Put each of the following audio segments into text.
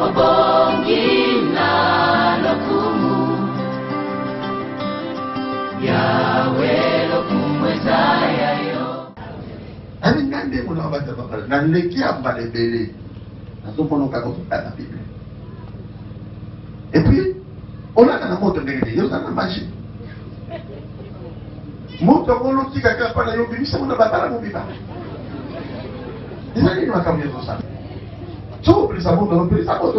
obongina lokumu yawe lokumweza yayo ani ngande muna bata bakala nandeki amba lebele nazopono kako kutana Bible. Et puis on a na moto ndenge yo sana maji moto ngolo tika kapa na yo bimisa muna batala mo biba nani makamyo sana so plisa moto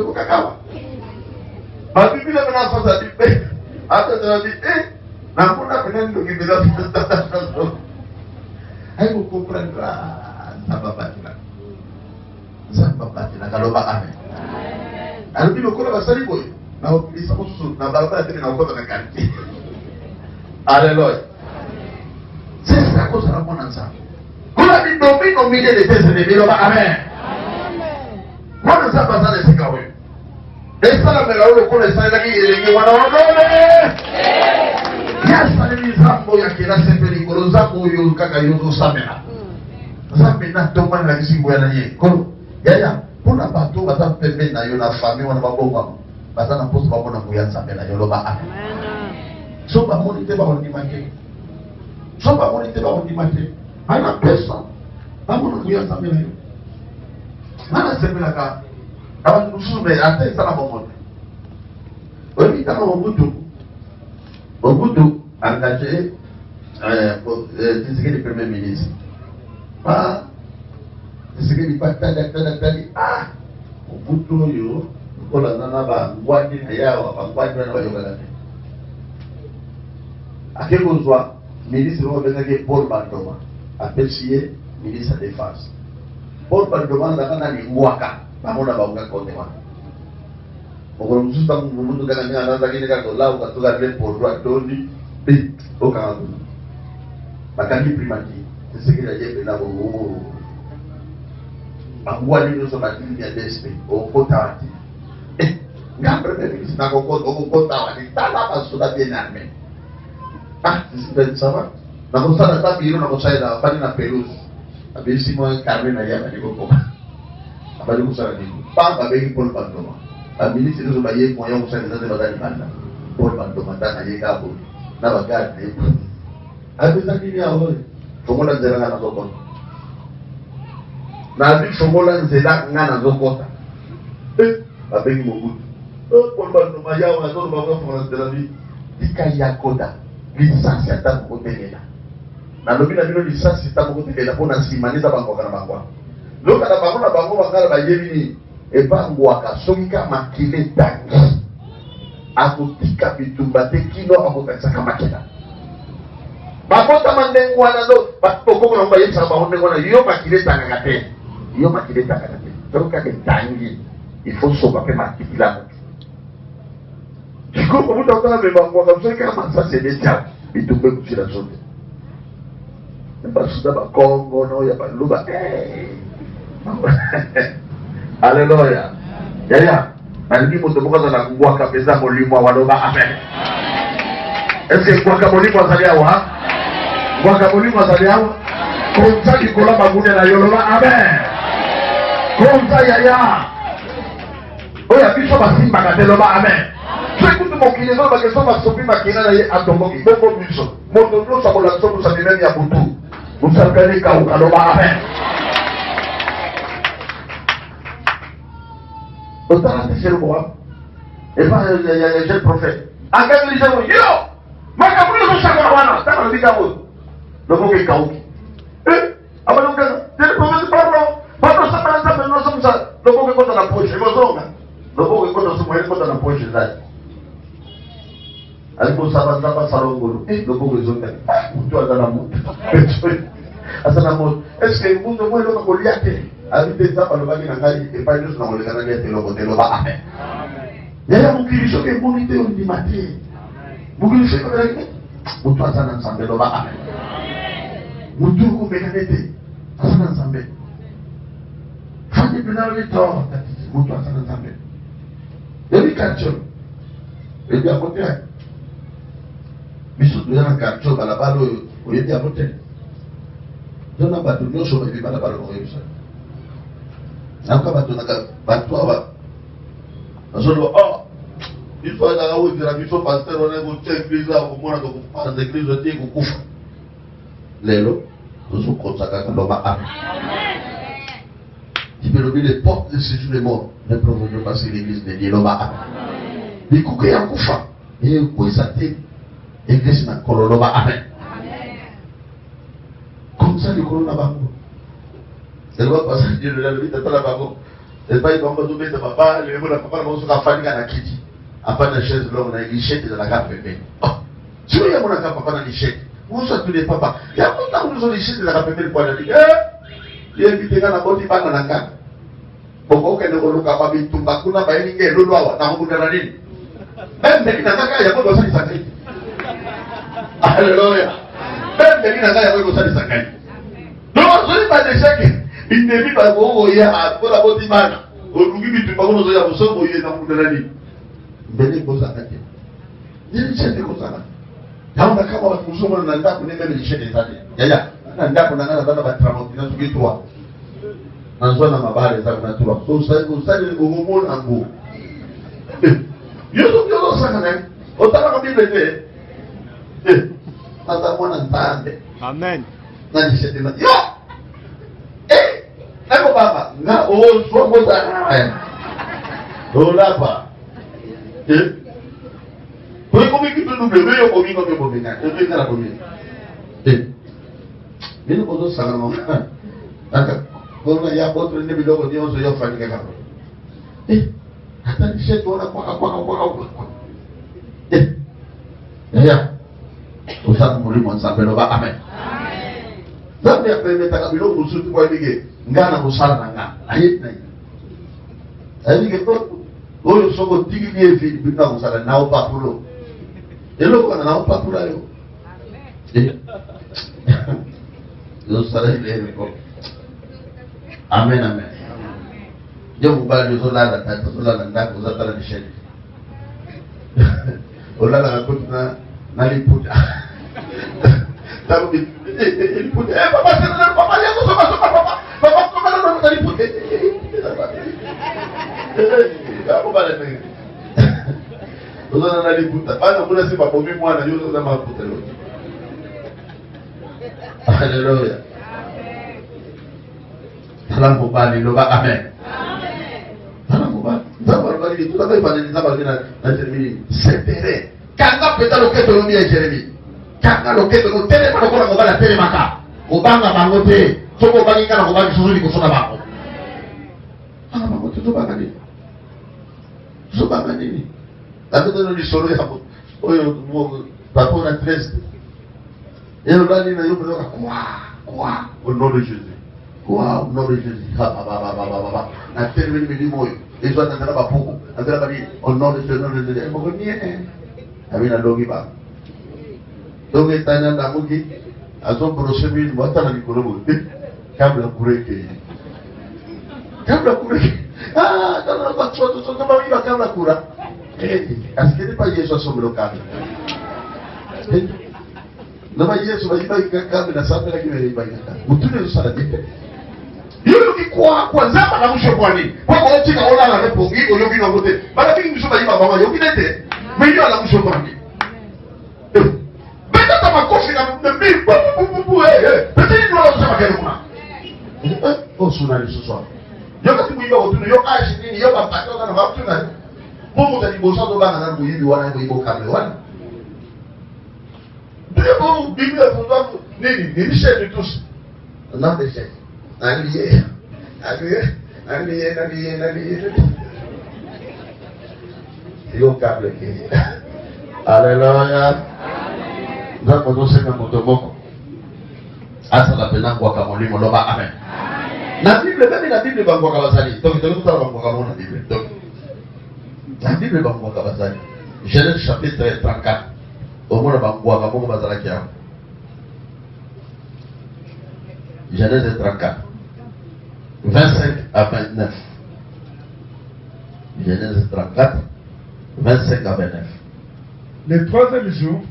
ko kakawa ba Biblia bana fasa Bible hata tadi na kuna penendo kibila ayo comprendra sababatina kaloba amen alubi lokola basali boye na okulisa mosusu na balabala tene na okota na quartier alleluia c'est ça que ça mona nzambe kuna bidomino milieu de tese de biloba amen mona nzambe azala esika oyo esalamela oyo lokola esalelaki elenge wana odole yasaleli nzambe oyo akela sembe likolo nzambe oyo kaka yo tosamela nzambe natomani na kisimbo ya na ye kolo yaya mpona bato baza pembe na yo na famille wana babongwama baza na mposo bamona nguya nzambe na yo loba amen so bamoni te bakondima te so bamoni te bakondima te ana pesa bamona nguya nzambe na yo ngana sepelaka na bato mosusu me ata eza na bongo te oyebi kaka Mobutu engagé Tshisekedi premier ministre. Ah, Tshisekedi patali Mobutu yo kola nana ba ngwani na yawa ba ngwani na bayoka te. Akekozwa ministre wa benga Paul Bandoma appelé ministre de défense. Paul Bandoma ndakana ni mwaka bamona baunga konde wa. Okolo musuta Mobutu kana ni anaanza kile kako lao katoka ile porwa toni bi okanga. Bakandi primati Tshisekedi aje na bongo. Bangwani nyo so batini ya despe okota wati. Ngapreme ministre na okota wati tala basuda bien armé. Tshisekedi sawa. Na kusana tabiro na kusaida bali na pelusi. Abisi mo karne na yaba ni kokoma. Abali kusana ni. Pamba begi Paul Bandoma. Ministre zo baye moya kusana zaze badani banda. Paul Bandoma ndana ye kabo. Na bagade. Abisa kini aho. Fongola nzela na sokota. Na abi fongola nzela ngana zokota. Babengi Mobutu. Paul Bandoma yawo na zo ba fongola nzela bi. Dika yakoda. Licence ya tabu kotekela. Na lobi na bino licence tabu kotekela pona simaniza bango kana bangwa. Loka na bango na bango bangala ba yebi e bangwa ka songika makile tangi. Akotika bitumba te kino akotaka kamakela. Bakota mandengwa na do bakoko na mbaye sa ba ndengwa na yo makile tanga kate. Yo makile tanga kate. Toka ke tangi. Il faut soba pe makila. Tu comprends pourquoi on a même encore comme ça comment ça c'est des diables et tout peut coucher la zone. Il n'y a pas de souci Congo non il n'y a pas de louba. Alléluia. Yaya. Naliki moto moko za ngwaka pesa molimo wa loba amen. Est-ce que ngwaka molimo azali awa? Ngwaka molimo azali awa? Konza kikola bagune na yoloba amen. Konza yaya. Oya biso basimba ka loba amen. Écoute mon client, parce que ça va sauver ma cliente à ton bon bureau. Mon bureau, ça va la sauver, ça devient bien pour tout. Vous savez quand vous allez amen. Autant c'est le roi. Et pas le jeune prophète. Engage les gens, yo! Ma capoule, vous savez, voilà, ça va le dire. Le mot est kaouki. Ah, donc, c'est le prophète, pardon. Pardon, ça va, ça va, nous sommes ça. Le mot est contre la poche, il me semble. Le mot est contre la poche, alipo saba salongolo loboko ezonga mutu azana mutu asana moto est-ce que mutu mo eloko kolia te abite nzamba lobaki na ngai epai nyonso na koleka na lia te loko te loba amen yaya mokili soki emoni te ondima te mokili soki okelaki mutu azana nzambe loba amen mutu omekane te azana nzambe fandi pena lobi to mutu azana nzambe yebi kantio ebi akote biso toza na quartier balabala oyo oyebi yango te tona bato nyonso bayebi balabala okoyebisa nayoka bato awa Oh, il faut aller à la pasteur, on est au église, au moins dans l'église, on dit qu'on couche. Lélo, nous sommes consacrés à l'homme. Amen. Il peut lever les portes de ce jour de mort. Ne provoquez pas si l'église de Dieu l'homme. Amen. Mais coucou, il y a un couchant. Et vous pouvez s'attirer. L'église n'a pas l'homme. Amen. Comme ça, le corona va. Elle va passer Dieu de la vie de la bago. Elle va y avoir un peu de papa, le héros de papa, on se va faire un kiti. Après la chaise, l'homme a une lichette de la gamme bébé. Oh, tu vois, il y a mon papa dans la lichette. Où sont tous les papas? Il y a longtemps où nous avons lichette de la gamme bébé pour aller. Il y a invité dans la body bag dans la gamme. Pourquoi qu'elle ne voit pas bien tout bas, qu'on a pas éligé, l'eau doit, dans le la ligne. Même Béni Nanga, il y a pas de ça, il s'accrit. Alléluia. Même Béni Nanga, il y a pas de ça, il s'accrit. Donc, ce n'est pas des chèques. Il ne vit pas pour y a pour la body bag. Aujourd'hui, tu parles aux autres, vous êtes dans le la ligne. Béni Bozakati. Il y a une chaîne de Bozaka. Quand on a quand on a un mandat pour les mêmes lichets des années. Yaya, un mandat pour la travaux, il y a tout qui toi. En soi, dans ma barre, les armes naturelles. Vous savez, au moment où on go. Yo so sakane. Otaka comme il était. Tata mwana ntande. Amen. Nani chete na. Yo! Eko baba, na o so mo za. Ola ba. Pour comme qui tout double, mais yo komi comme yo benga. Je vais la komi. Mais nous posons ça non. D'accord. Quand il y a d'autres niveaux de Dieu, on se y fait quelque chose. Attends, je sais quoi. Ya. Usaha mulimo nsambelo ba amen. Zambi ya pembe takabilo usutu kwa bige. Ngana musala na ngana. Ayet na. Ayike to. Oyo soko tigi ni evi bina musala na opapulo. Elo kwa na opapulo yo. Yo sala ile ko. Amen, amen. Je vous parle de cela, la ndako za tala disheni. Olala na kutuna na liputa. Tabu liputa. Papa c'est papa ya ko papa. Papa comment na liputa. Tabu bale me. Olala na liputa. Bana kuna si papa mimi mwana yo za maputa lo. Hallelujah. Salam kubali loba amen. Salam kubali. Sabar bali itu tapi pada ni sabar kena termini sepere. Kanga peta loketo lomi Jeremy. Kanga loketo no tele pada kona ngobala tele maka. Obanga bangote. Soko bangi kana ngobali susuli kusona bako. Anga bangote to banga ni. So banga ni. Tapi tu ni solo ya hapo. Oyo mo patona 13. Elo bali na yuko loka kwa. Au nom de Jésus. Quoi, au nom de Jésus. Na termine mi moyo. Ils ont entendu pas beaucoup. Andra bali au nom de Jésus. Mo ni Amina dogi ba. Dogi tana na mugi. Azo prochemi mota na mikoro. Kabla kureke. Kabla kureke. Ah, tana ba choto choto ba viva kabla kura. Asikeni pa Yesu asomelo kabla. Nama Yesu ba iba kabla na sabe la kimele iba kabla. Mutune usala dipe. Yule kwa zama na mwisho kwa nini? Kwa kwa chika ola na lepo hiyo yogi na ngote. Bala bingi mshoba iba mama yogi nete. Mwenye ala mwisho kwa nini? Beta kama kofi na mbi beta ni wala kusema kero kuna. Oh sunali suswa. Yoka timu iba otuno yoka ashi nini yoka mpatoka na mafutu na. Mungu talibosa do bana na kuyibi wana ibo kamle wana. Ndipo Biblia funza nini? Ni shete tous. Na shete. Aliye. Yo kable ke. Alléluia. Nzako nosema motomoko. Asa la pena kwa kamolimo loba amen. Na Bible bebe na Bible bangwa kabasali. Donc tutala bangwa kamona Bible. Donc la Bible bangwa kabasali. Genèse chapitre 34. Au moins bangwa kamona bazalaki ya. Genèse 34. 25 à 29. Genèse 34, 25 à 29. Le troisième jour,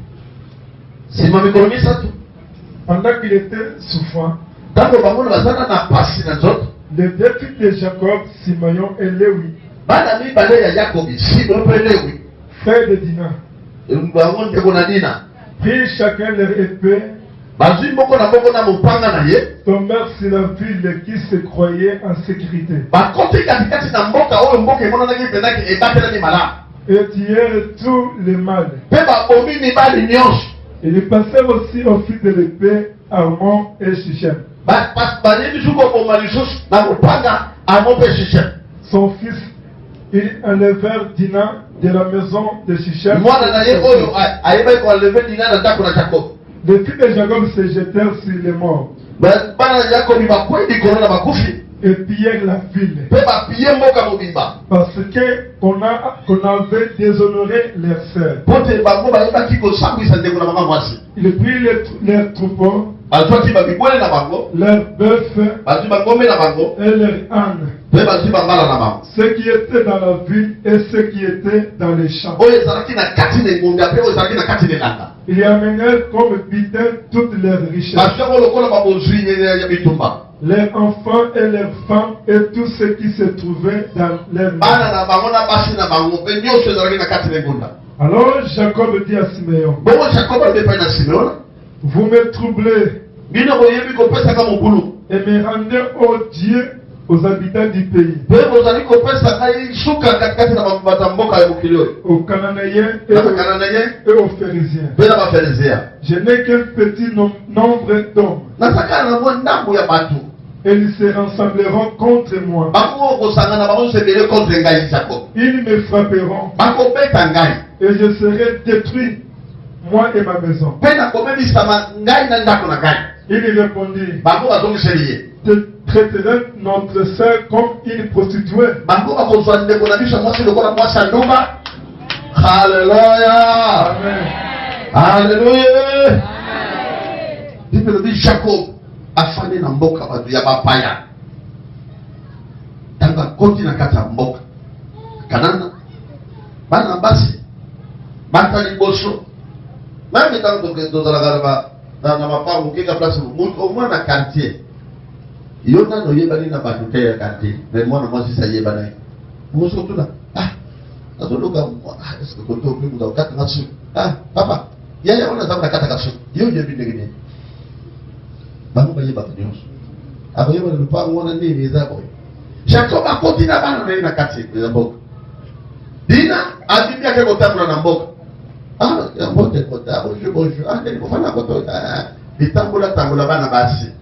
pendant qu'il était souffrant, les deux fils de Jacob, Simeon et Lévi, bana mibale ya Yakobi Simon pe Lewi frères de Dina, bango ndeko na Dina prirent chacun leur épée, bazwi moko na mopanga na ye tombèrent sur la ville qui se croyait en sécurité bakoti katikati na mboka oyo mboka emonanaki mpenzaki ebatelami malamu et tuèrent tous les mâles. mpe babomi mibali nyonso. Ils passèrent aussi au fil de l'épée Armon et Shichem. bayebi suki koboma lisusu na mopanga Armon mpe Shichem. Son fils, ils enlevèrent Dina de la maison de Shichem. mwana na ye oyo ayebaki koenleve Dina na ndako na Jacob. Les fils de Jacob se jetèrent sur les morts bana ya Jacobi bakwei likolo na bakufi et pillèrent la ville. mpe bapille mboka mobimba Parce qu'on avait déshonoré leurs sœurs. mpo te bango bayebaki kosambwisa ndeko na mama mwasi. Ils prirent leurs troupeaux, bazwaki babibwele na bango leurs bœufs bazwi bangombe na bango et leurs ânes, mpe bazwi bambala na bango ceux qui étaient dans la ville et ceux qui étaient dans les champs. oyo ezalaki na kati na engombe mpe oyo ezalaki na kati na elanga. Ils y amenèrent comme butin toutes leurs richesses, bazwi yango lokola babozwi ya bitumba. leurs enfants et leurs femmes et tout ce qui se trouvait dans leurs bana mains. na bango na basi na bango mpe nyonso ezalaki na kati na engunda. Alors Jacob dit à Siméon, bongo Jacob alobi epai na Simeon, vous me troublez bino boyebi kopesaka mobulu et me rendez au Dieu aux habitants du pays, mpe bozali kopesa ngai suka katikati na bato ya mboka ya mokili oyo aux Cananéens et na bakananéen aux Phérésiens. mpe na baferisea. Je n'ai qu'un petit nombre d'hommes, nazaka na mwa ndambo ya bato et ils se rassembleront contre moi. bango kosangana bango sebele contre ngai Jacob. Ils me frapperont bakobeta ngai et je serai détruit, moi et ma maison. mpe nakomebisama ngai na ndako na ngai. Il répondit, bango bazongiseli ye traiterait notre sœur comme une prostituée. bango bakozwa ndeko na biso mwasi lokola mwasi ya ndumba. Haleluya, Amen. haleluya. Bible elobi Jacob afandi na mboka bato ya bapaya ntango akoti na kati ya mboka Kanana bana basi bata liboso meme ntango tozalaka na mapango okeka place omwana na quartier yo nano oyebani na bato te ya quartier me mwana mwasi sayeba na ye moso tuna azoluka eske koto mpe muza okatanga suki papa yaya wana aza nakataka suki yo oyebi ndenge nini bango bayebaka nyonso akoyeba na lupango wana nini eza boye. Jacob akoti na bana na ye na kati ya mboka. Dina abimi ake kotambola na mboka. Ya mbote kota bonjour ndeni kofana kotota bitambola bana basi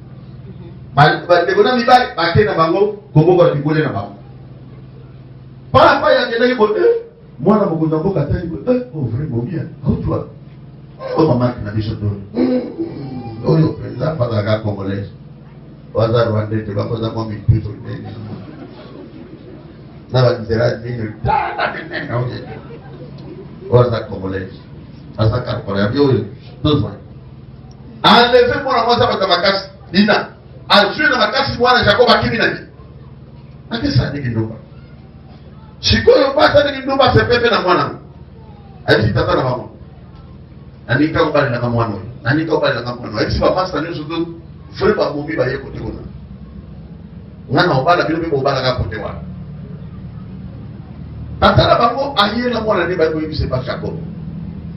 bandeko na mibali bake na bango kobokola bibole na bango. Papa yakendaki bote mwana mokonzi ya mboka atali bote vraiment bien autwa mamaki na biso doni oyo mpenza apazalaka congolaise waza rwandete bakoza mwa mituso ndenge na banzela nini waza congolaise aza karkola yabi oyo tozwa enleve mwana mwasi abaza makasi Dina azwi na makasi mwana Jacob akimi na ye akesa ndenge ndomba sikoyo basa ndenge ndomba sepepe na mwana ayebisi tata na mama nanika obali na mwana oyo nanika obali na mwana oyo esi bamasa nyonso to fule babomi baye kote kuna ngana obala bino mpe bobalaka kote wana tata na bango aye na mwana nde bakoyebisa epa Jacob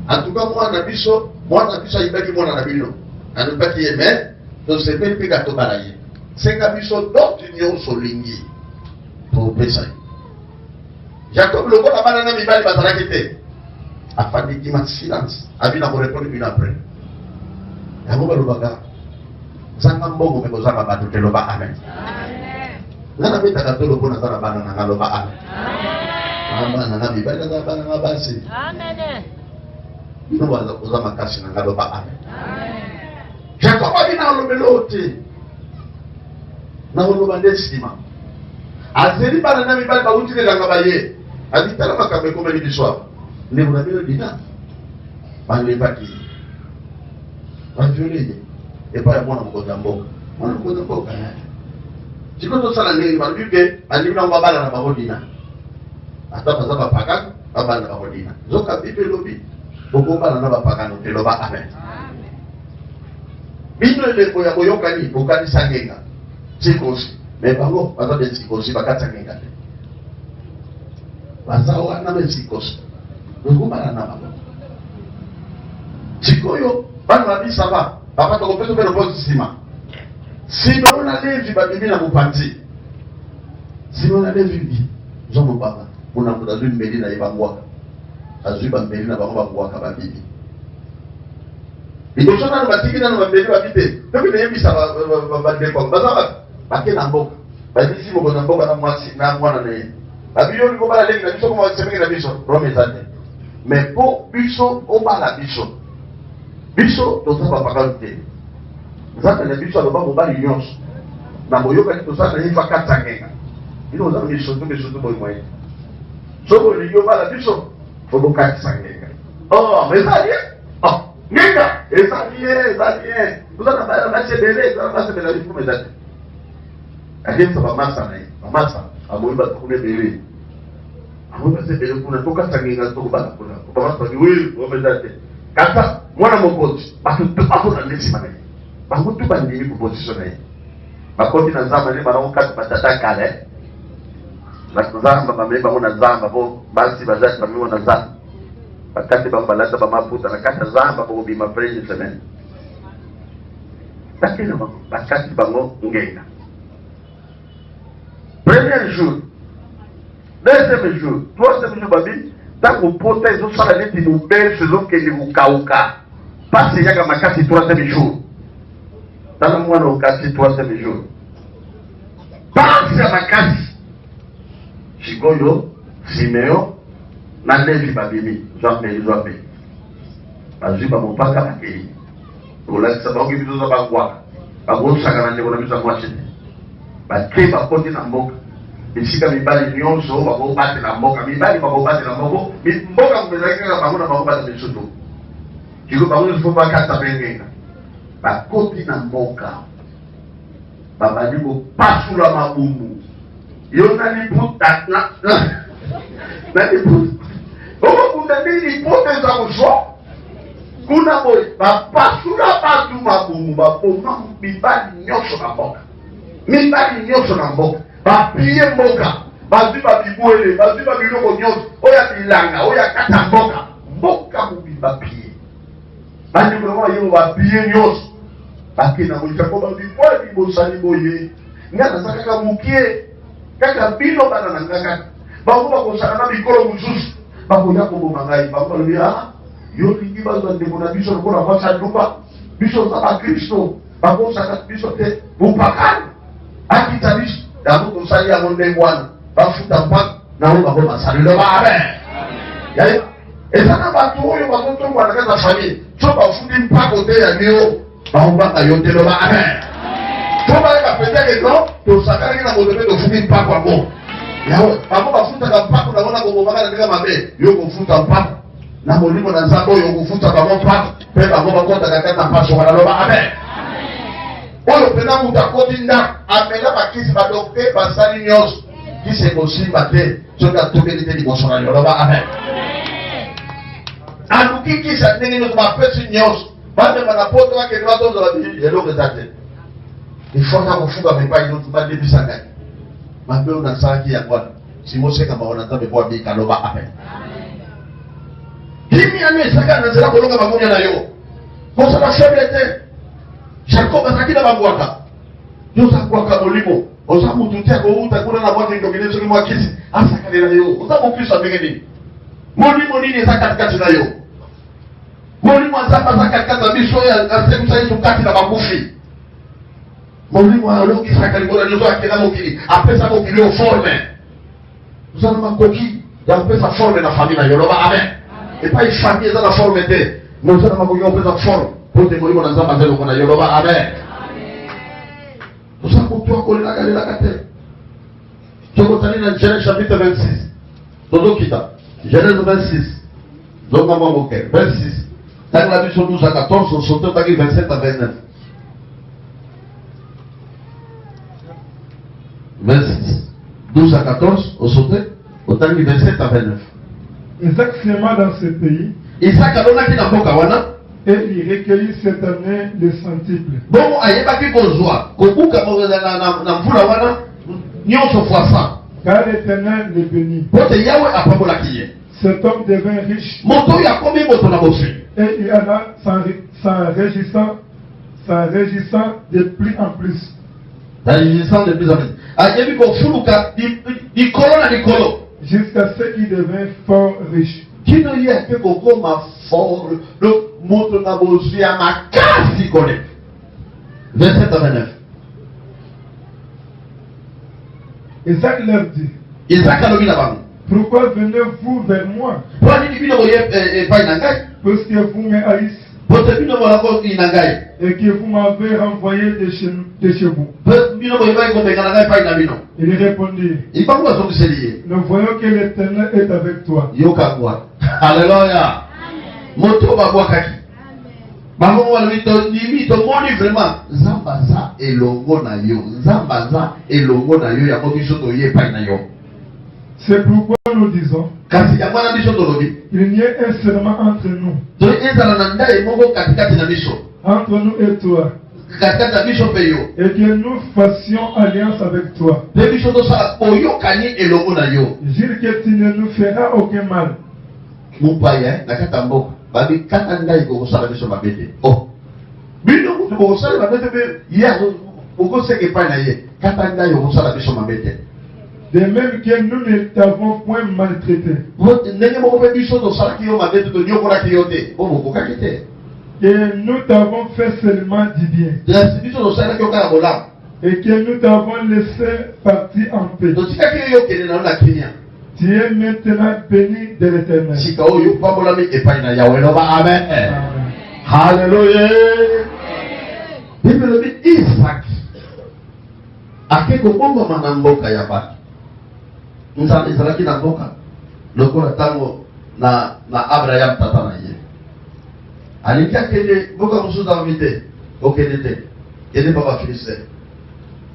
antuka mwana biso ayibaki mwana na bino anobaki ye me tosepeli mpe katobala ye senga biso dote nyonso olingi topesa ye. Jacob lokola bana na mibali bazalaki te afandiki ma silence abi na korepondre bino apres yango balobaka zanga mbongo mpe kozanga bato te loba amen. Nga nabetaka tolo mpo naza na bana na nga loba amen. Bana na mibali naza bana na basi bino oza makasi na nga loba amen. Jacob abi na olobelo te na oloba nde nsima azeli bana na mibali bawutilelanga baye abitala makambo ekomeli biso awa ndeko na bino Dina balebaki baviole ye epai ya mwana mokonzi ya mboka mwana mokonzi ya mboka siko tosala ndenge balobi mpe bandimi nango babala na bango Dina ata baza bapakano babala na bango Dina nzoka bible elobi okobala na bapakano te loba amen. Bino eleko ya boyokani bokanisa ngenga sikosi me bango baza de sikosi bakatisa ngenga te bazawa na mesikos ngomala na baba sikoyo bana babisa ba papa to kopesa pe robo sima sima ona levi babimi na mupanzi sima ona levi bi zomo baba muna muda zwi mbeli na ibangwa azwi bambeli na bango bangwa ka babibi bidoso na batiki na bambeli babite to bi yebisa ba de ko bazawa bakena mboka bazisi mo na mboka na mwasi na mwana ne babiyo ni ko bala lengi na biso ko ma semeke na biso rome zate mais po biso o bala biso biso tozaba bakante nzambe na biso aloba mobali nyonso na boyoka tozala na yifa katangenga ino ozala biso boyi moye soko olingi obala biso fobokatisa ngenga ezali ngenga ezali tozala na basi ebele ezala basi ebele lifumu eza te akemisa bamasa na ye bamasa amoyi batukuna ebele amoyi basi ebele kuna tokatisa ngenga tokobala kuna bamasa baki wi omeza te kata mwana mokonzi bakona ndesima na ye bango tu bandimi kuposition na ye bakoti na nzamba nde banango kati batata kale nzamba bamei bango na nzamba po basi bazaki bamimo na nzamba bakati bango balata bamaputa na kati ya nzamba bokobima premier semaine bakena bango bakati bango ngenga premier jour deuxième jour troisième jour babi ntango pota ezosala neti moberse ezokende kokauka pasi eyaka makasi troisième jour tala mwana okasi troisième jour pasi ya makasi sikoyo simeo na levi babimi zwambe bazwi bamopaka bakei olakisa baoki biso za bangwaka babosaka na ndeko na biso ya mwasi te bake bakoti na mboka bisika mibali nyonso bakobatela mboka mibali bakobatela mboka mobezalaki kaka bango na bakobata misutu kiko bango nyonso fo bakata bengenga bakoti na mboka babali kopasula mabumu yo naliputa naliputa okokunda ndi liputa eza kozwa kuna boye bapasula batu mabumu baboma mibali nyonso na mboka mibali nyonso na mboka bapie mboka bazwi babibwele bazwi babiloko nyonso oyo bilanga oyo akata mboka mobimba pie bandikolongo bayebo bapie nyonso bakena moyisa po babibwele bibosani boye nga naza kaka mokie kaka bino bana na nga kaka bango bakosaka na mikolo mosusu bakoya koboma ngai bango balobi yo lingi bazwa ndeko na biso lokola mwasi aduba biso za bakristo bakosaka biso te bupakani akita biso yango tosali yango ndenge wana bafuta mpaka nango bango basalelo babe eza na bato oyo bazotongwana kaka famille so bafuti mpako te ya mio baobaka yo te loba amen so bayeba peut-être non tosakalaki na moto mpe tofuti mpako yango yawe bango bafutaka mpako nango na kobomaka na ndenge mabe yo kofuta mpako na molimo na nzambe oyo kofuta bango mpako mpe bango bakotaka kaka na mpasonga na loba amen oyo pena mutu akoti ndako amela bakisi badokter basali nyonso kisi ekosimba te soki atokeli te liboso na yoloba amen aluki kisa ndenge nyonso bapesi nyonso bamema na poto bakende batozala eloko eza te ifonga kofunga mepai nyonso badebisa ngai mabe oyo nasalaki yango wana simoseka bango na nzambe po abika loba amen kimi anu esaka na nzela kolonga bamonia na yo kosala faible te Jacob azaki na bangwaka yoza kwaka molimo oza mutu te akouta kuna na mwaki ndokende soki mwakisi asakalela yo oza mokristo ndenge nini molimo nini eza katikati na yo molimo azamba aza katikati na biso oyo asemisa yesu kati na bakufi molimo alongisaka likolo nyonso akenda mokili apesa mokili oyo forme oza na makoki ya kopesa forme na famille na yo loba amen epai famille eza na forme te mais oza na makoki ya kopesa forme pour te molimo na nzambe azeloko na yo loba amen oza motu akolelaka lelaka te tokotali na Genèse chapitre 26 tozokita Genèse 26 zongamba moke 26 tangela biso 12 à 14 osote otangi 27 à 29 26 12 à 14 osote otangi 27 à 29 Isaac s'aima dans ce pays Isaac alonaki na mboka wana et il recueillit cette année le centuple. Bon, ayebaki kozwa kobuka na mvula wana nyonso fois 100 Car l'Éternel les bénit. Cet homme devint riche. Et il alla s'en réjouissant de plus en plus. Jusqu'à ce qu'il devint fort riche. Verset 29. Isaac leur dit, pourquoi venez-vous vers moi? Parce que vous me haïssez et que vous m'avez renvoyé de chez vous. Il répondit, nous voyons que l'Éternel est avec toi. Alléluia. Vraiment Zambaza elongo na yo. Zambaza elongo na yo ya mobiso to ye pa na yo. C'est pourquoi nous disons il n'y a un serment entre nous. Entre nous et toi. Et que nous fassions alliance avec toi. Jure que tu ne nous feras aucun mal. Oh. De même que nous ne t'avons point maltraité. Et nous t'avons fait seulement du bien. Et que nous t'avons laissé partir en paix. Tu es maintenant béni de l'Éternel. Amen. Alléluia. Bible dit Isaac. Akeko bomba manamboka ya batu. Nzala izalaki na mboka. Lokola tango na Abraham tata na ye. Alikia kende boka musuza mvite. Okende te. Kende baba Philistine.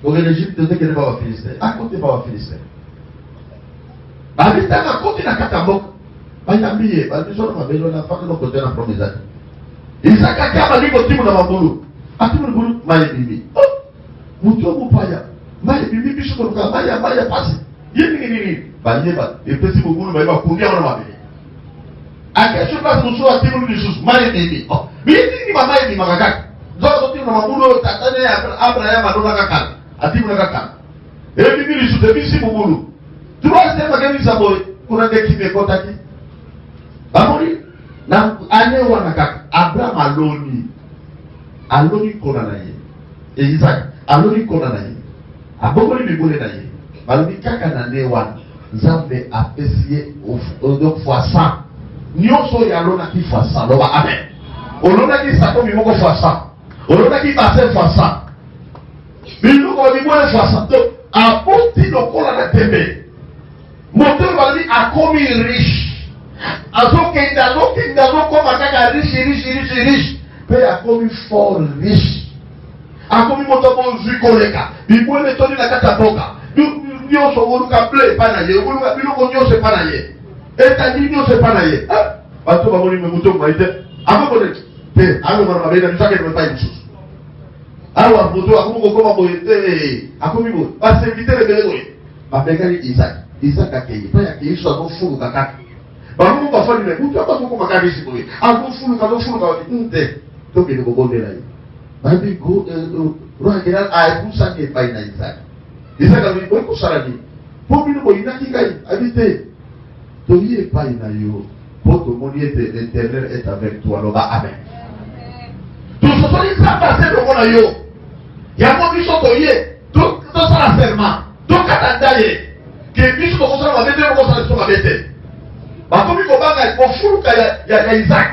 Okende Egypte te kende baba Philistine. Akote baba Philistine. Babitaka kote na kata mboka. Bayambiye, babisona mabelo na faka no kote na promesa. Isaac akaba liko timu na mabulu. Atimu bulu maye bibi. Oh! Muto mupaya. Maye bibi bisho koruka maye pasi. Yini. Banyeba, epesi bulu maye bakundia wana mabele. Akesho pasi muso atimu bisus maye bibi. Oh! Bibi mamaye bibi makakaka. Zoto timu na mabulu tatane Abraham adona kakala. Atimu na kakala. Bibi bisu debisi bulu. Troisième bagami saboy kuna ndeki mekotaki. Bamori na ane wana kaka Abraham aloni kona na ye. Isaac aloni kona na ye. Abongoli bibule na ye. Balobi kaka na ne wana Nzambe apesie donc fois 100. Nyonso ya lona ki fois 100. Loba amen. Olona ki sako mimoko fois 100. Olona ki bassin fois 100. Biloko bibule fois 100. Donc apoti lokola na tembe. Moteur balobi akomi riche. Azokenda koma kaka riche. Pe akomi fort riche. Akomi moto bonzu koleka. Bibole toni na kata boka. Nyonso woluka ple pana ye. Woluka biloko nyonso pana ye. Eta nyonso pana ye. Bato ba moni memuto maite. Akobole. Pe alo mara mabena nisake me pa yusu. Awa moto akomo koma boye. Akomi bo. Ba serviteur bele boye. Ba bekali Isaac akeye. Pa yakeye so no fulu kakaka. Bamu ba fali me mutu apa ko makari siboye. Ako fulu ka nte. To ke ko bonde la. Babi go roha kera ai kusa ke pai na Isaac. Isaac abi ko kusara ni. Po bino bo ina kingai habite. To yé pai na yo. Po to moni l'Éternel est avec toi. Loba amen. Tout ce sont les passer de mon yo. Ya mo biso to yé. To sala serment. To katandaye. Que biso ko sala mabete ko sala so mabete. Bakomi kobanga kofuluka ya Isaac.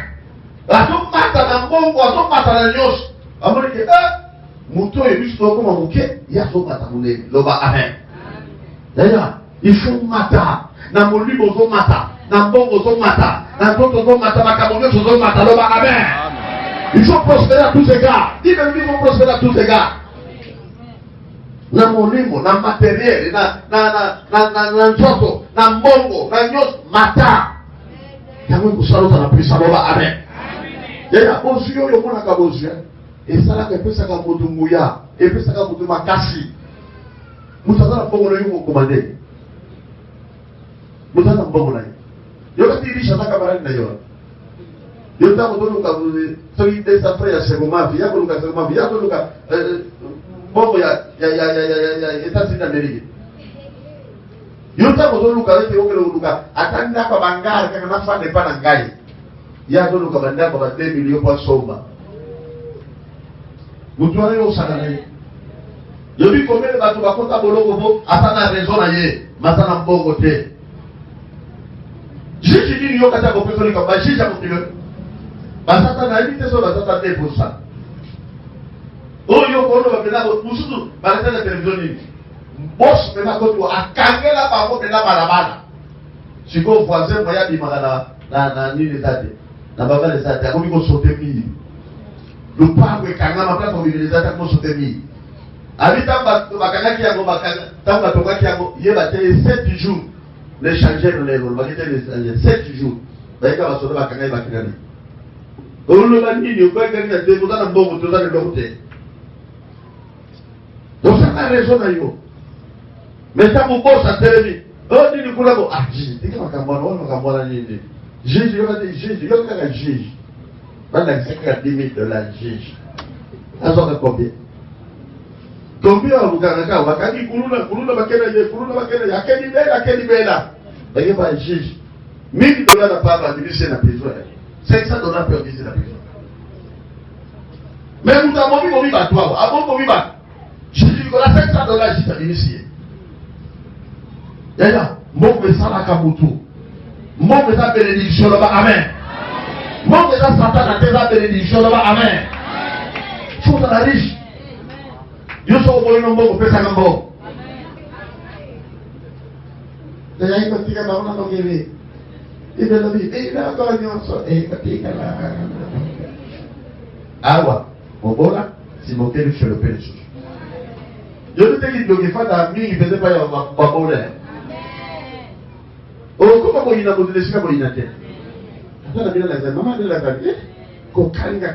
Azomata na mbongo, azomata na nyonso. Amoni ke muto ebiso koma muke ya azomata munene. Loba amen. D'ailleurs, il faut mata. Na molimo zomata, na mbongo zomata, na toto zomata, makambo nyonso zomata. Loba amen. Il faut prospérer à tous égards. Il faut prospérer à tous égards. Na molimo, na matériel, na nzoto, na mbongo, na nyos, mata. Yango kusaluta na pisa loba amen. Yaya bozio yo mona ka bozio. Esala ke pesa ka mutu muya, e pesa ka mutu makasi. Mutazana pongo no yuko komande. Mutana mbongo na yo kati risha taka barani na yo yo ta mo luka so ide sa freya segoma via ko luka segoma via ko luka mbongo ya États-Unis d'Amérique yo ta mo luka lete o luka atanda kwa bangara kaka na fande pa na ngai ya ko luka banda kwa 2 millions kwa somba mutu ana yo sana ni yo bi komele batu bakota bolongo bo atana raison na ye matana mbongo te Jésus dit yo kata ko peso ka ba Jésus ko tilo basata na ibite so basata 10%. Oyo ko no bapela ko mususu balata na television ni boss pena ko to akangela ba ko pena barabara siko voisin moya bi magana na nini tate na baba le tate ko biko sote mi le pagwe kanga ma plata ko bi le tate ko sote mi abita ba bakanga ki yango bakanga tamba to ka ki yango ye ba te 7 jours les changer les rôles ba les 7 jours ba ka ba so ba kanga ba kanga olo ba nini ko ka ni te ko na mbongo to za le dokote donc ça a raison na yo mais ça vous bosse à télé oh nini kula ko ah Jésus dika makambo nini Jésus yo ka Jésus yo ka Jésus bana c'est limite de la Jésus azoka combien combien vous kanaka wakati kuluna bakena ya keni bela bage ba Jésus $1000 na papa divisé na prison $500 pour diviser la prison mais vous avez mobi ba toi avant mobi ba Jésus ko la $500 juste divisé yaya mbongo sala kabutu mbongo za bénédiction là amen mbongo za satana teza bénédiction là amen faut la riche yo so boy no mbongo pesa ngambo yaya ko tika ba ona no gebe ibe no bi ina ko nyonso katika la awa obola si mokeli chez le père yo te ki doki fata mingi pese pa ya babola o ko ko ina mo dilesika mo ina te atana bila la mama de la tante ko kalinga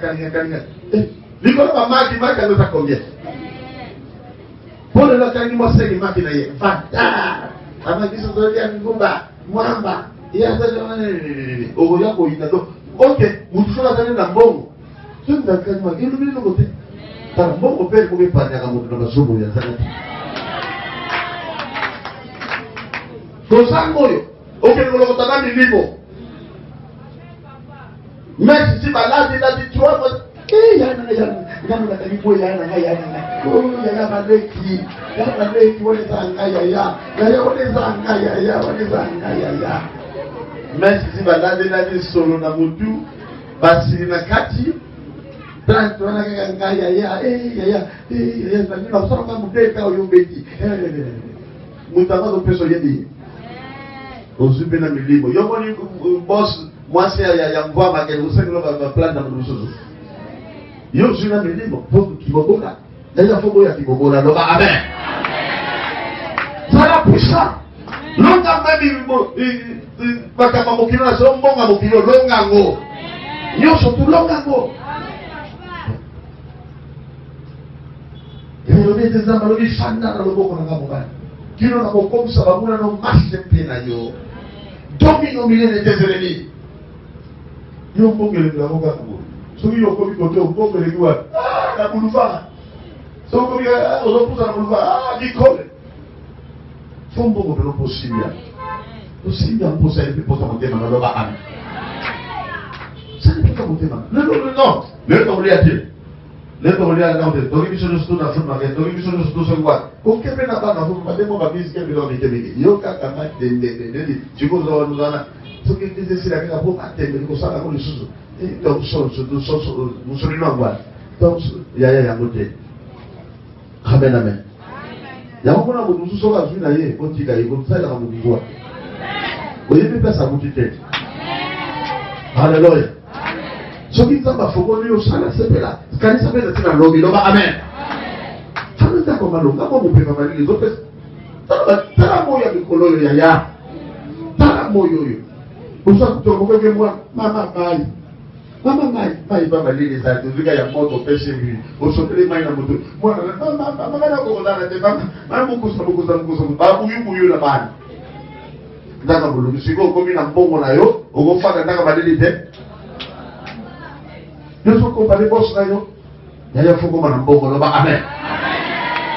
liko na maki ndo takombia pole la kalinga mo segi maki na ye fata ama kiso do ya ngumba mwamba ya sasa o ya ko ina do okay mutu na tane na mbongo tunda kama ngilo bila no kote para mbongo pele ko be panya kama mutu na subu ya sana ko sangoyo okay ngolo ko tana milimo mais si balade la dit toi yana na kalipo yana maleki wale zanga ya mais si balade la dit solo na mutu basi na kati tanto wana kanga ya na soro kama mteka uyombeki mutamazo peso yedi ozupe na milimo yomoni boss mwasi ya mvua mageni usenge lo ba plan na mdusozo yo zina milimo pour kibobola d'ailleurs faut ya kibobola lo ba amen ça la puissant longa mbi baka mokilo na so mbonga mokilo longa ngo yo so tu longa ngo yo be tezama lo bishanda na lo boko na ngabo ba kilo na kokomsa babuna no mashe pena yo domino milene tezereni yo mbongele la ngoka ko so yo ko biko to mbongele kwa na bulufa so ko bika ozopuza na bulufa bikole so mbongo pelo possible mposa ile posa motema na loba amen ça ne peut pas motema non le to lia na de dogi biso sto na fuma ke dogi biso sto so kwa ko kebe na bana fuma demo ba biso ke bilo mitebe yo kaka ma de chiko zo nuzana so que te decir que la boca te me cosa con eso donc so musuli no ngwa donc ya ngote amen ya ko na mudu so ka zuna ye ko tika ye ko tsala ka mudu kwa o ye pesa mutite haleluya so kitamba foko leo sana sepela kanisa pesa tena lobi loba amen tanza kwa malunga kwa mupepa malili zote tara moya mikolo ya tara moyo yo usa kutoka kwa mama mai baba lili za tuzika ya moto pesa hivi usotele mai na moto mwana mama na kwa ndana te mama mukusa babu yuko yule bana nzanga bolobi siko komi na mbongo na yo okofaka ndanga badeli te yo soko bale boss na yo yaya foko na mbongo loba amen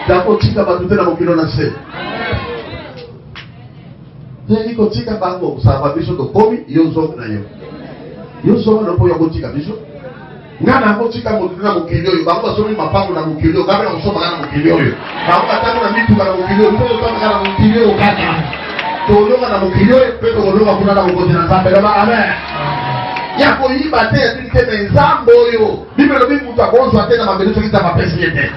dako tika batute na mokilo na se te iko tika bango sa biso to komi yo zo na yo zo na po yo tika biso ngana ko tika mo na mokili yo bango so ni mapango na mokili yo kabela so na mokili yo bango atanga na mitu na mokili yo to tanga na mokili yo kaka to longa na mokili yo pe to longa kuna na mokoti na nzambe loba amen ya ko yiba te ya tinte na nzambe yo bibelo bi mutu akonzo te na mabele soki za mapesi yete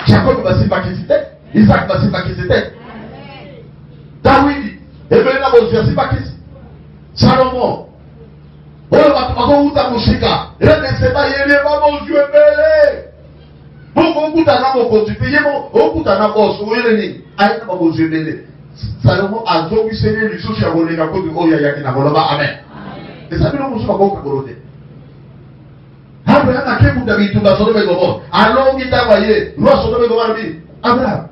Jacob basiba kisite Isaac basiba kisite Dawidi ebe na bozi basiba kisi Salomo oyo batu uta musika ene seba yele ba bozi ebele boko ukuta na bozi te yemo ukuta na bozi oyele ni ayi na bozi ebele Salomo azobi sene lisusu ya bolenga ko oya yake na boloba amen esa bino musu bakoka bolote Abraham akebu David ba Sodome Gomora alongi tabaye ro Sodome Gomora bi Abraham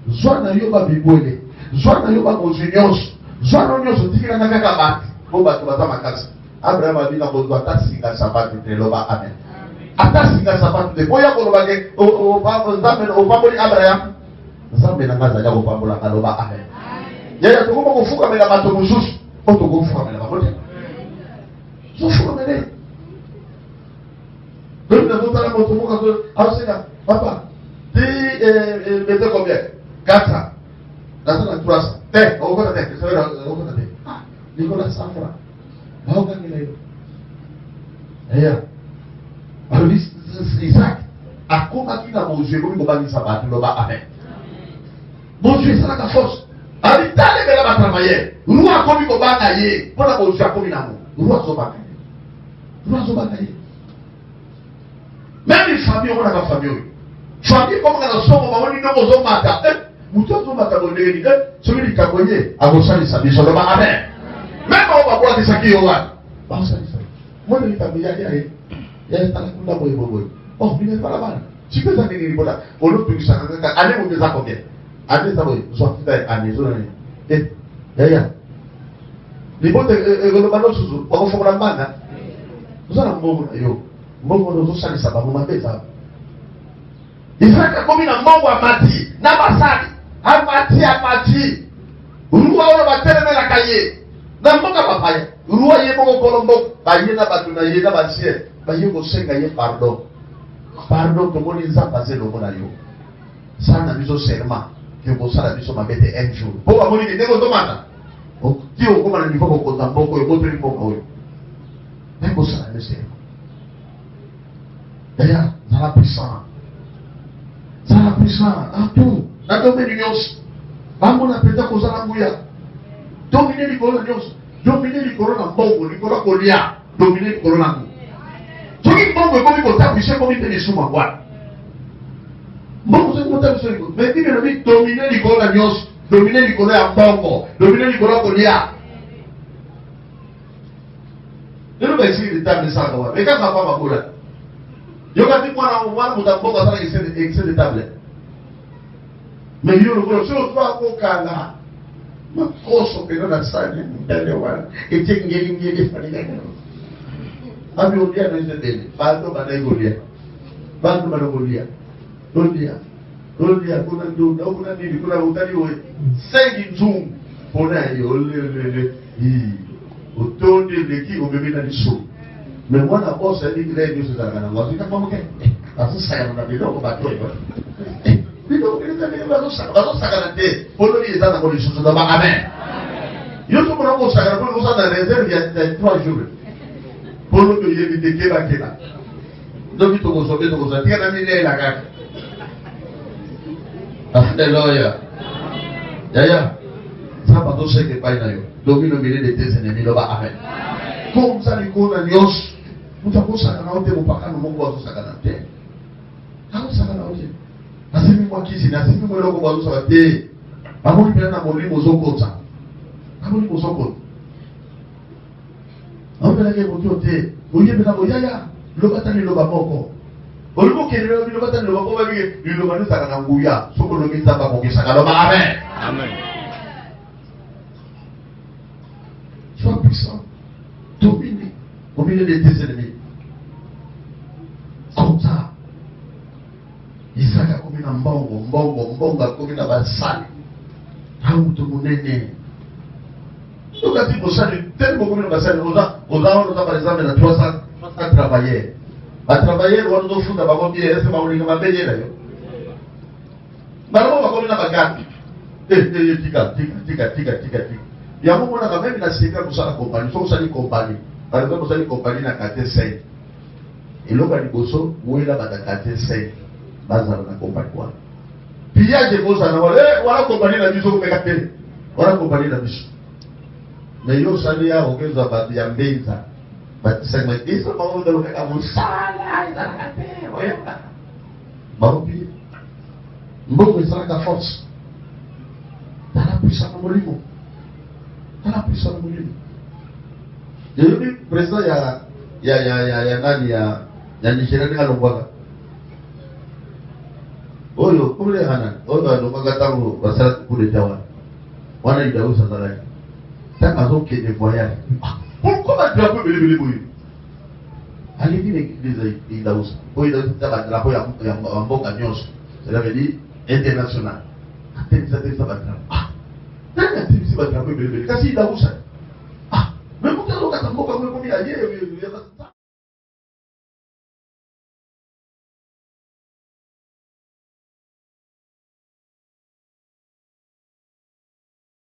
zwana yo ba bibwele zwana yo ba konsinyos zwana yo so tikira na kaka bati bo ba to bata makasi Abraham abi na bozo atasinga sabatu te loba amen atasinga sabatu te boya ko loba ke o ba nzambe o ba boli Abraham nzambe na ngaza ya ko pambola loba amen yaya to ko kufuka mela bato mususu o to kufuka mela bato so fuka mela donc nous avons la moto pour que alors c'est là papa dis mettez combien 400 là ça 300 t'es on va t'aider ça va on va t'aider ah Nicolas 100 francs là on gagne là et alors Isaac a combattu dans mon jeu comme il va dire ça va tu vas amen mon Dieu ça la force ali tale bela ba travailler roi comme il va gagner pour la mon Dieu comme il a roi so ba gagner même les familles, on a la famille. Famille, comme on a le son, on a dit non, on a mata. Mouton, on a tabonné, celui qui a connu, à vos salis, ça dit, amen. Même on va voir des sacs, on va. Moi, je vais il y a un talent pour la boy. Oh, il n'est pas là-bas. Si tu veux ça, il est là. On l'autre, tu sais, allez, on les a combien. Allez, ça va, soit tu fais, allez, et, yaya. Les bons, le ballon sous, on va faire la main, vous avez un bon, yo. Mbongo ndozo salisa ba mama pesa Isaka komi na mbongo amati na basali amati ruwa ola batele na kaye na mbonga papaya ruwa ye mbongo kolombo ba ye na batu na ye na basie ba ye ko senga ye pardon to moni nzamba zelo mona yo sana biso serma ke ko sala biso mabete un jour po ba moni ndeko tomata o ti o koma na niveau ko tamboko yo botre mbongo yo ndeko sala biso D'ailleurs, ça va puissant à tout. La domaine nyos. Bango na peta ko zala nguya. Dominer li kola nyos. Dominer li kola na bongo, li kola kolia. Dominer li kola na ngu. Soki bongo ko mi ko ta bise ko mi te suma kwa. Bongo se ko ta bise ko. Mais dit le dominer li kola nyos, dominer li kola ya bongo, dominer li kola kolia. Ndio basi ni table sana wa. Mais quand ça va pas yo kati mwana mutamboka sana excès de table mais yo le so twa ko kala makoso pena na sana ndale wana ngeli fanile abi odia no ndele bado banagolia dolia kuna ndo kuna nini kuna utani wewe sengi nzungu pona yo le utonde leki obebina liso mais moi la bosse elle dit que les dieux se donnent moi c'est comme que parce que ça on a dit donc bateau bidon il est allé ça garanté pour lui dans la condition de amen yo to pour ça garanté pour ça dans réserve il y a 3 jours pour nous il éviter que va là donc tu vous sauver donc ça tient à miner la carte alléluia yaya ça pas tout ce que pas là yo domine le milieu de tes ennemis là amen comme ça les kona nyos mutakosa na wote mpaka Mungu azosakana te azosakana wote nasimi kwa kisi nasimi mwelo kwa azosakana te amoni pena na molimo zokota amoni mozokota amoni ke moto te oye pena boyaya lobata ni loba moko olibo kelelo ni lobata ni loba moko babi ni loba ni sakana nguya soko lobi samba ko kisaka loba amen puissant, dominer les deux ennemis. Comme ça, Isaac a commis un mbongo a commis un basali. Auto monene. Donc à titre de tellement commis un basali, on a par exemple 300 travailleurs. À travailler, on doit foutre à combien est-ce que on va payer là? Maintenant, on va commis un bagage. Tika. Il y a un moment où même la séquence pour ça la compagnie, soit ça les compagnies. Par exemple, vous allez compagnie dans 45. Et là, Bosso, où est là, dans 45, dans la compagnie. Puis il y a des choses à voilà compagnie la mission que vous voilà compagnie la mission. Mais il y a aussi des gens qui ont dit à Mbeza. C'est moi qui sont pas dans le cas où ça là, ils ont regardé. Bah, puis, beaucoup de la force. Dans la puissance de Molimo. Dans la puissance de Molimo. Je dis, président, il y a Nigeria qui a l'envoi. Oyo, comme les Hanan, Oyo, Lomagatango, Basara, pour les Jawa. On a eu Daou Sazalai. Tant à qui est des voyages. Pourquoi tu as pu me le allez dire les Daous. Oyo, la Poya, un bon camion. Cela veut dire international. Attends, ça va être. Ah, n'a pas dit ça va être un peu. Kasi Daou. Ah, mais pourquoi on a un peu comme il a dit.